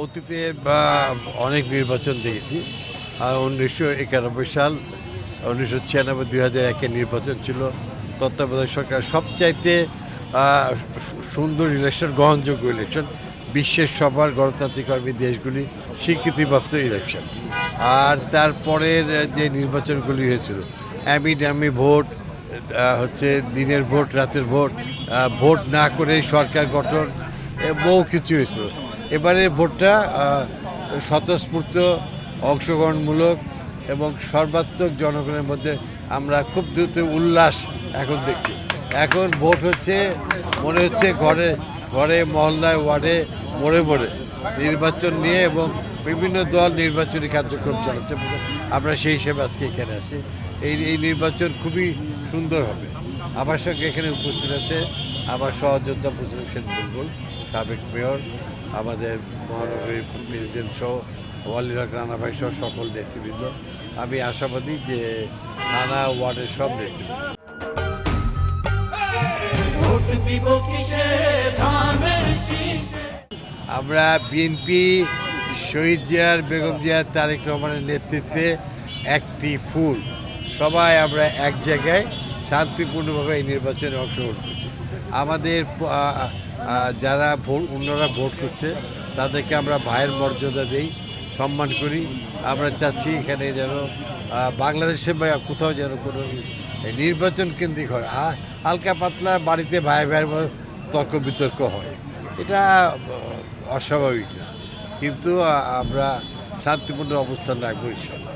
অতীতে অনেক নির্বাচন দেখেছি। 1991 সাল, 1996, 2001-এর নির্বাচন ছিল তত্ত্বাবধায়ক সরকার সবচাইতে সুন্দর ইলেকশন, গ্রহণযোগ্য ইলেকশন, বিশ্বের সবার গণতান্ত্রিক কর্মী দেশগুলি স্বীকৃতিপ্রাপ্ত ইলেকশন। আর তারপরের যে নির্বাচনগুলি হয়েছিল, অ্যামি ড্যামি ভোট, হচ্ছে দিনের ভোট, রাতের ভোট, ভোট না করে সরকার গঠন, বহু কিছু হয়েছিল। এবারের ভোটটা স্বতঃস্ফূর্ত, অংশগ্রহণমূলক এবং সর্বাত্মক জনগণের মধ্যে আমরা খুব দ্রুত উল্লাস এখন দেখছি। এখন ভোট হচ্ছে, মনে হচ্ছে ঘরে ঘরে, মহল্লায়, ওয়ার্ডে, মোড়ে মোড়ে নির্বাচন নিয়ে, এবং বিভিন্ন দল নির্বাচনী কার্যক্রম চালাচ্ছে। আমরা সেই হিসেবে আজকে এখানে আসছি। এই নির্বাচন খুবই সুন্দর হবে। আমার সঙ্গে এখানে উপস্থিত আছে আমার সহযোদ্ধা ফজলুল হোসেন বুলবুল, সাবেক মেয়র, আমাদের মহানগরীর প্রেসিডেন্ট সহ, ওয়ালির হক রানা ভাই সহ সকল নেতৃবৃন্দ। আমি আশাবাদী যে থানা, ওয়ার্ডের সব নেতৃবৃন্দ। আমরা বিএনপি, শহীদ জিয়ার, বেগম জিয়া, তারেক রহমানের নেতৃত্বে একটি ফুল সবাই আমরা এক জায়গায় শান্তিপূর্ণভাবে এই নির্বাচনে অংশগ্রহণ করছি। আমাদের যারা অন্যরা ভোট করছে তাদেরকে আমরা ভাইয়ের মর্যাদা দিই, সম্মান করি। আমরা চাচ্ছি এখানে যেন বাংলাদেশে বা কোথাও যেন কোনো নির্বাচন কেন্দ্রিক হয়, হালকা পাতলা বাড়িতে ভাই ভাইয়ের তর্ক বিতর্ক হয়, এটা অস্বাভাবিক না। কিন্তু আমরা শান্তিপূর্ণ অবস্থান রাখবো ইনশাল্লাহ।